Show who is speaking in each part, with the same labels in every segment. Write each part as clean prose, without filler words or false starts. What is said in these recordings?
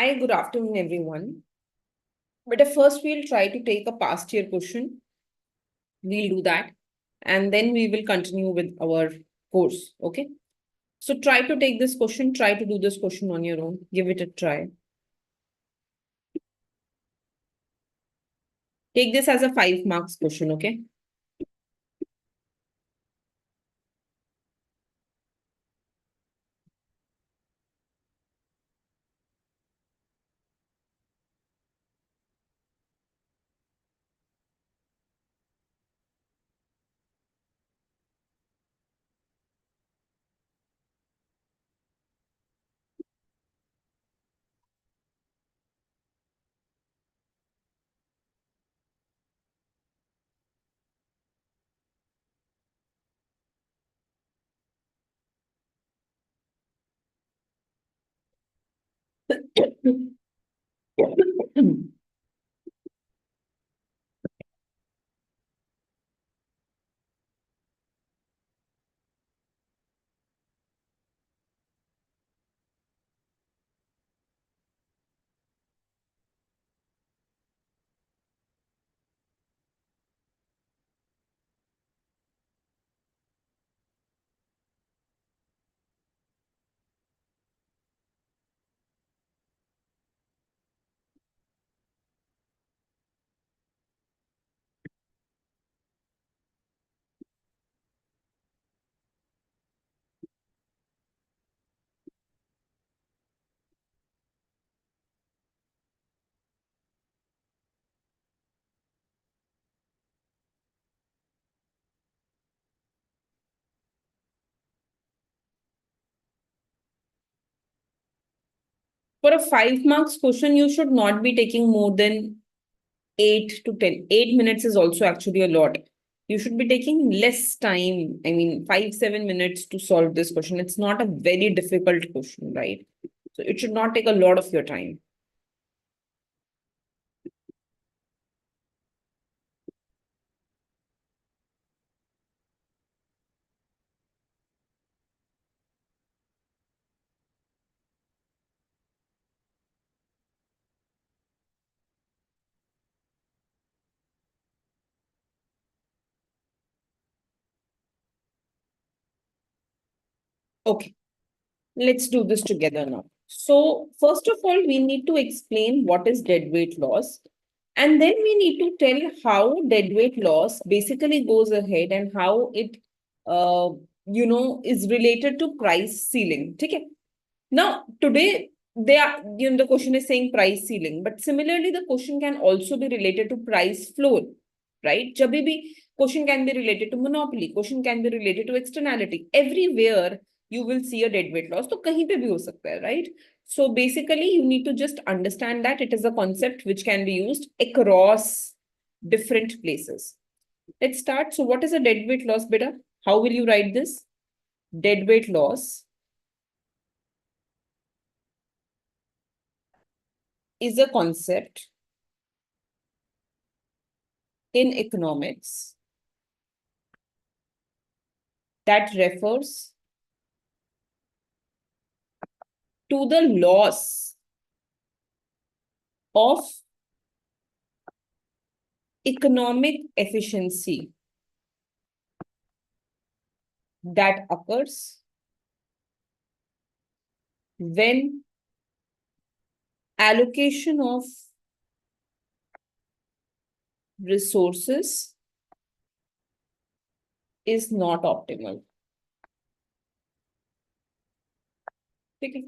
Speaker 1: Hi, good afternoon, everyone. But at first, we'll try to take a past year question. We'll do that. And then we will continue with our course. Okay. So try to take this question. Try to do this question on your own. Give it a try. Take this as a 5 marks question. Okay. For a 5 marks question, you should not be taking more than 8 to 10. 8 minutes is also actually a lot. You should be taking less time. I mean, 5-7 minutes to solve this question. It's not a very difficult question, right? So it should not take a lot of your time. Okay, let's do this together now. So first of all, we need to explain what is deadweight loss. And then we need to tell how deadweight loss basically goes ahead and how it, is related to price ceiling. Okay. Now, today, the question is saying price ceiling, but similarly, the question can also be related to price floor, right? Jabhi bhi question can be related to monopoly, question can be related to externality. Everywhere you will see a deadweight loss, so kahin pe bhi ho sakta hai, right? So basically, you need to just understand that it is a concept which can be used across different places. Let's start. So what is a deadweight loss, beta? How will you write this? Deadweight loss is a concept in economics that refers to the loss of economic efficiency that occurs when allocation of resources is not optimal. Okay.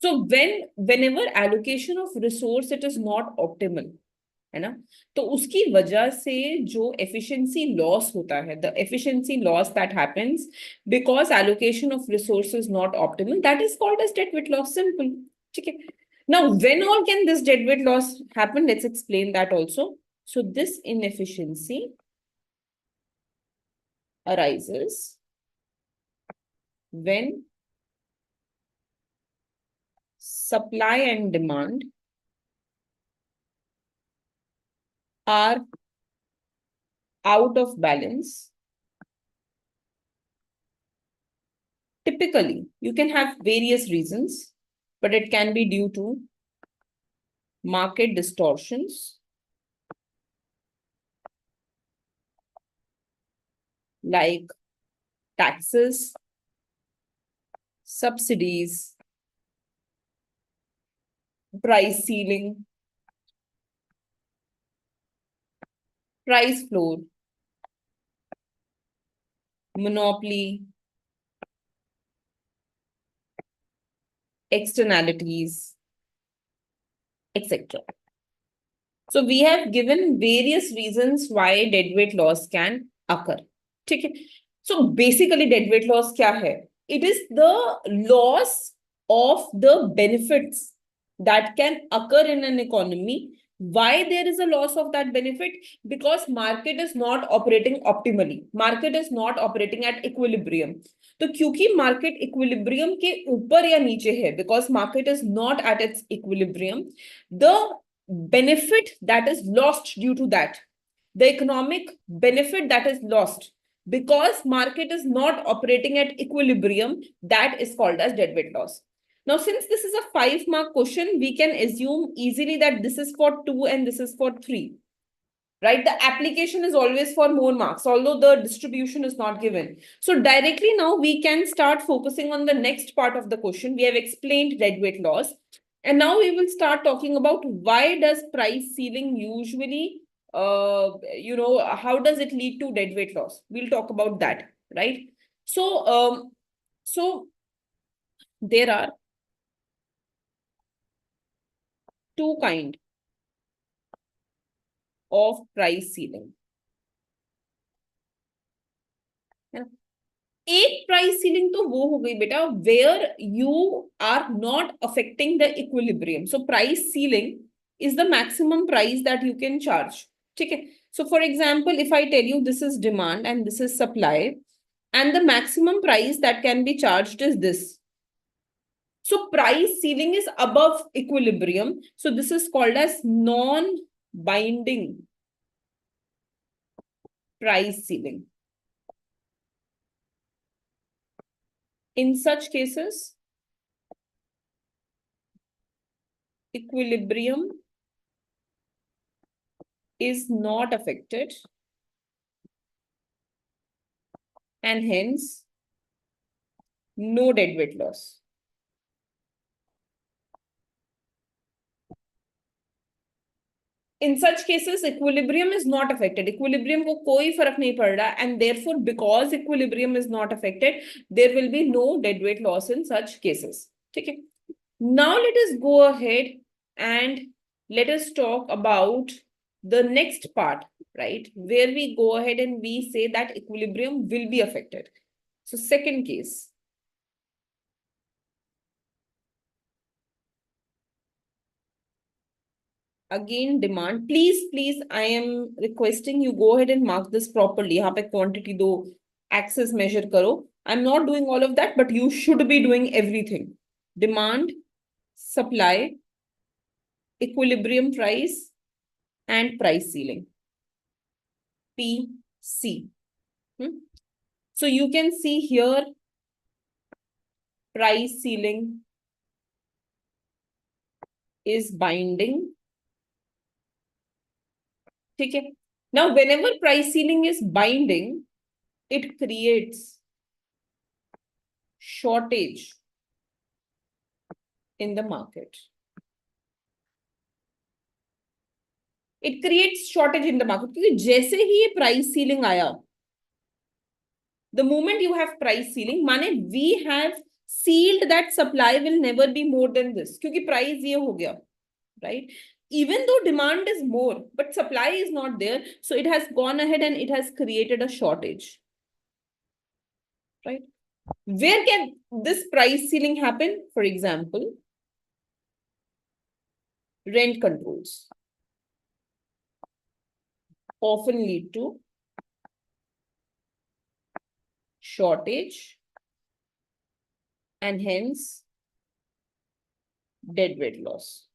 Speaker 1: So whenever allocation of resource it is not optimal, है ना, तो उसकी वजह से जो efficiency loss होता है, the efficiency loss that happens because allocation of resources is not optimal, that is called as deadweight loss. Simple. Okay. Now, when all can this deadweight loss happen? Let's explain that also. So this inefficiency arises when supply and demand are out of balance. Typically, you can have various reasons, but it can be due to market distortions like taxes, subsidies, price ceiling, price floor, monopoly, externalities, etc. So we have given various reasons why deadweight loss can occur. ठीक है? So basically deadweight loss क्या है? It is the loss of the benefits that can occur in an economy. Why there is a loss of that benefit? Because market is not operating optimally. Market is not operating at equilibrium. तो क्योंकि market equilibrium के ऊपर या नीचे है, because market is not at its equilibrium, the benefit that is lost due to that, the economic benefit that is lost because market is not operating at equilibrium, that is called as deadweight loss. Now, since this is a 5-mark question, we can assume easily that this is for 2 and this is for 3. Right? The application is always for more marks, although the distribution is not given. So directly now we can start focusing on the next part of the question. We have explained deadweight loss. And now we will start talking about why does price ceiling usually, how does it lead to deadweight loss? We'll talk about that, right? So there are two kinds of price ceiling. एक price ceiling तो वो हो गई बेटा where you are not affecting the equilibrium. So price ceiling is the maximum price that you can charge. ठीक है. So for example if I tell you this is demand and this is supply and the maximum price that can be charged is this. So price ceiling is above equilibrium. So this is called as non-binding price ceiling. In such cases, equilibrium is not affected and hence no deadweight loss. In such cases, equilibrium is not affected. Equilibrium को कोई फर्क नहीं पड़ रहा, and therefore, because equilibrium is not affected, there will be no deadweight loss in such cases. ठीक है? Now let us go ahead and let us talk about the next part, right? Where we go ahead and we say that equilibrium will be affected. So second case. Again, demand. Please, I am requesting you go ahead and mark this properly. यहाँ पे quantity दो, axis measure करो. I'm not doing all of that, but you should be doing everything. Demand, supply, equilibrium price, and price ceiling. PC. So you can see here price ceiling is binding. ठीक है. Now, whenever price ceiling is binding, it creates shortage in the market. It creates shortage in the market क्योंकि जैसे ही ये price ceiling आया, the moment you have price ceiling, माने we have sealed that supply will never be more than this क्योंकि price ये हो गया, right? Even though demand is more, but supply is not there, so it has gone ahead and it has created a shortage, right? Where can this price ceiling happen? For example, rent controls often lead to shortage and hence deadweight loss.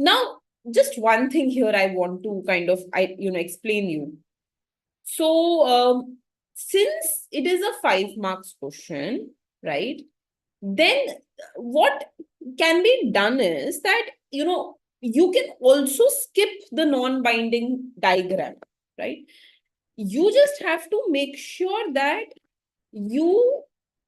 Speaker 1: Now, just one thing here I want to kind of explain you. So since it is a 5 marks question, right? Then what can be done is that, you can also skip the non-binding diagram, right? You just have to make sure that you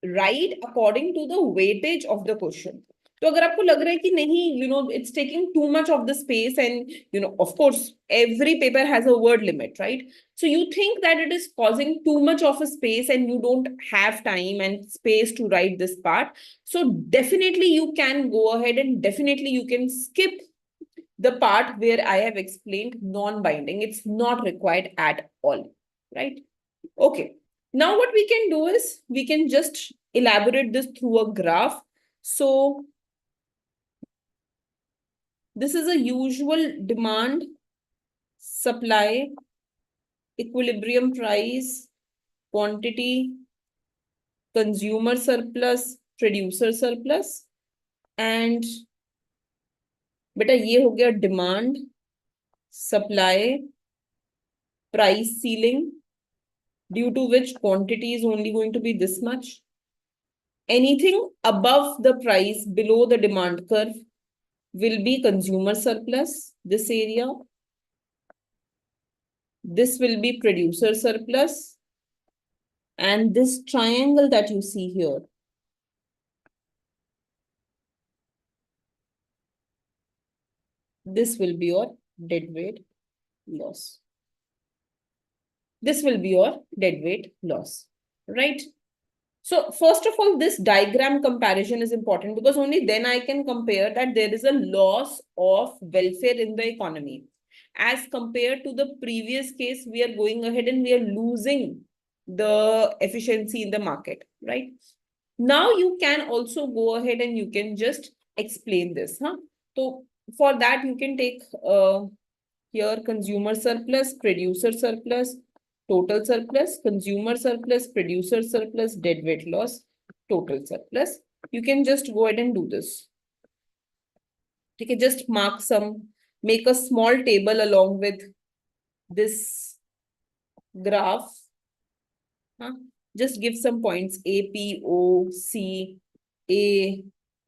Speaker 1: write according to the weightage of the question. तो अगर आपको लग रहा है कि नहीं, it's taking too much of the space, and of course every paper has a word limit, right? So you think that it is causing too much of a space and you don't have time and space to write this part. So definitely you can go ahead and definitely you can skip the part where I have explained non-binding. It's not required at all, right? Okay. Now what we can do is we can just elaborate this through a graph. So this is a usual demand, supply, equilibrium price, quantity, consumer surplus, producer surplus, and beta ye ho gaya demand, supply, price ceiling, due to which quantity is only going to be this much. Anything above the price, below the demand curve, will be consumer surplus, this area. This will be producer surplus. And this triangle that you see here, this will be your deadweight loss. This will be your deadweight loss, right? So first of all, this diagram comparison is important because only then I can compare that there is a loss of welfare in the economy. As compared to the previous case, we are going ahead and we are losing the efficiency in the market, right? Now you can also go ahead and you can just explain this. So for that, you can take here consumer surplus, producer surplus, total surplus, consumer surplus, producer surplus, deadweight loss, total surplus. You can just go ahead and do this. Okay, just mark make a small table along with this graph. Just give some points A, P, O, C, A,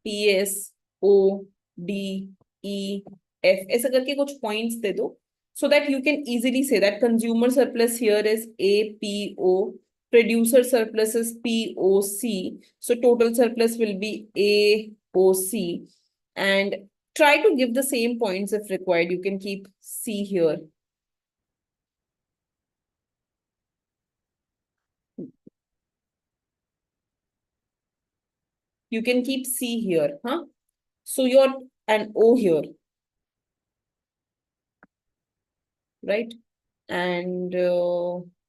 Speaker 1: P, S, O, D, E, F. ऐसा करके कुछ points दे दो. So that you can easily say that consumer surplus here is APO, producer surplus is POC. So total surplus will be AOC. And try to give the same points if required. You can keep C here. You can keep C here. So your and O here. Right? And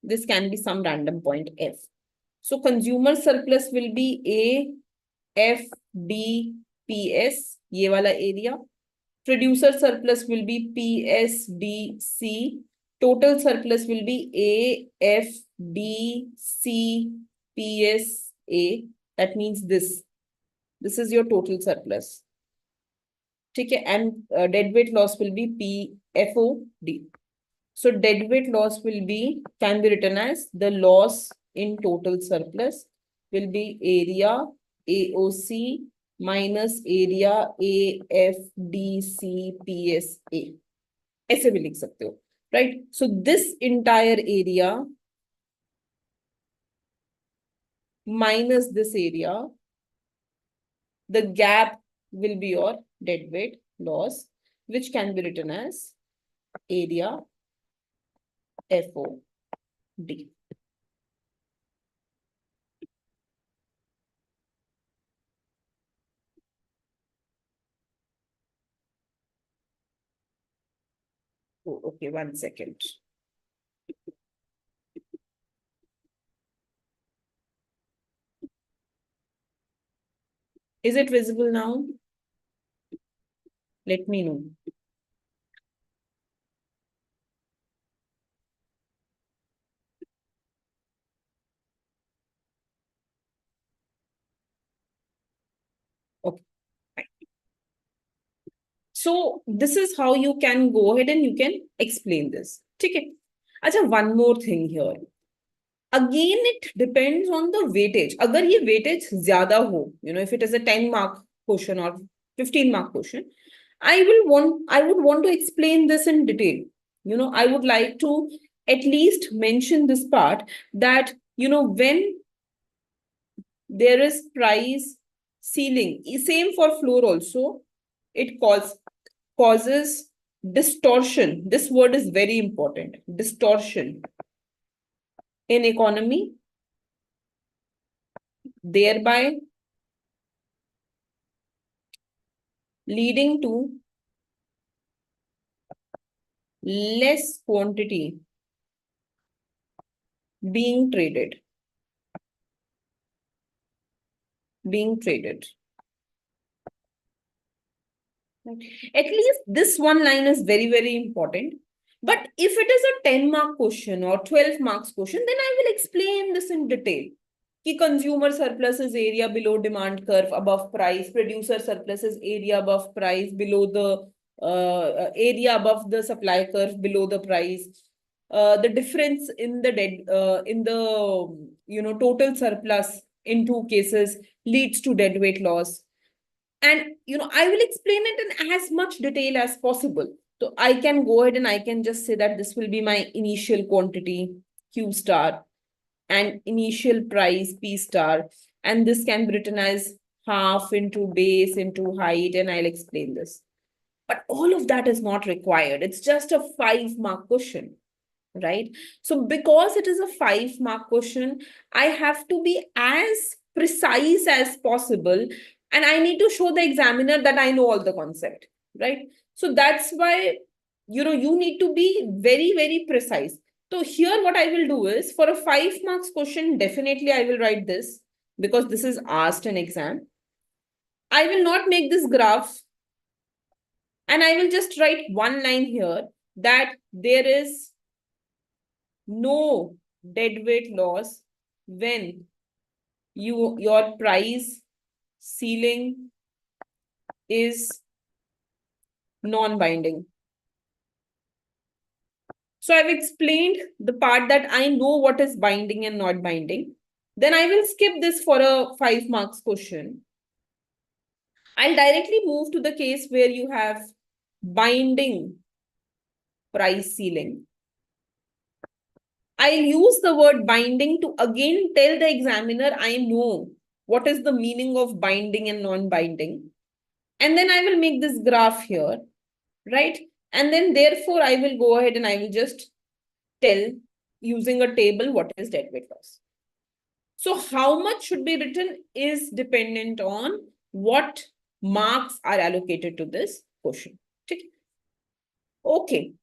Speaker 1: this can be some random point F. So consumer surplus will be A, F, D, P, S, ye wala area. Producer surplus will be P, S, D, C. Total surplus will be A, F, D, C, P, S, A. That means this. This is your total surplus. Okay, and deadweight loss will be P, F, O, D. So deadweight loss can be written as the loss in total surplus will be area AOC minus area AFDCPSA. ऐसे भी लिख सकते हो, right? So this entire area minus this area, the gap will be your deadweight loss, which can be written as area FOD. Oh, okay, 1 second. Is it visible now? Let me know. Okay. So this is how you can go ahead and you can explain this. Okay. Acha, one more thing here. Again, it depends on the weightage. Agar ye weightage zyada ho, if it is a 10 mark question or 15-mark question. I would want to explain this in detail. I would like to at least mention this part that, when there is price ceiling, same for floor also, it causes distortion. This word is very important. Distortion in economy, thereby leading to less quantity being traded. At least this one line is very, very important. But if it is a 10-mark question or 12 marks question, then I will explain this in detail. Ki consumer surplus is area below demand curve above price, producer surplus is area above price below the area above the supply curve below the price. The difference in the total surplus in two cases leads to deadweight loss. And I will explain it in as much detail as possible. So I can go ahead and I can just say that this will be my initial quantity Q star and initial price P star, and this can be written as half into base into height, and I'll explain this. But all of that is not required. It's just a 5-mark question, right? So because it is a 5-mark question, I have to be as precise as possible, and I need to show the examiner that I know all the concept, right? So that's why, you need to be very, very precise. So here what I will do is, for a 5 marks question, definitely I will write this because this is asked in exam. I will not make this graph, and I will just write one line here that there is no deadweight loss when your price ceiling is non-binding. So I've explained the part that I know what is binding and not binding. Then I will skip this for a 5 marks question. I'll directly move to the case where you have binding price ceiling. I'll use the word binding to again tell the examiner I know what is the meaning of binding and non-binding. And then I will make this graph here, right? And then therefore I will go ahead and I will just tell using a table what is deadweight loss. So how much should be written is dependent on what marks are allocated to this question. Okay.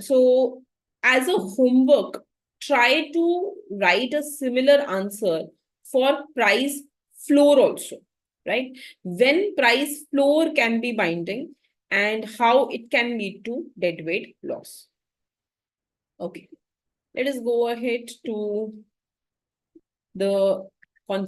Speaker 1: So as a homework, try to write a similar answer for price floor also, right? When price floor can be binding and how it can lead to deadweight loss. Okay, let us go ahead to the concept.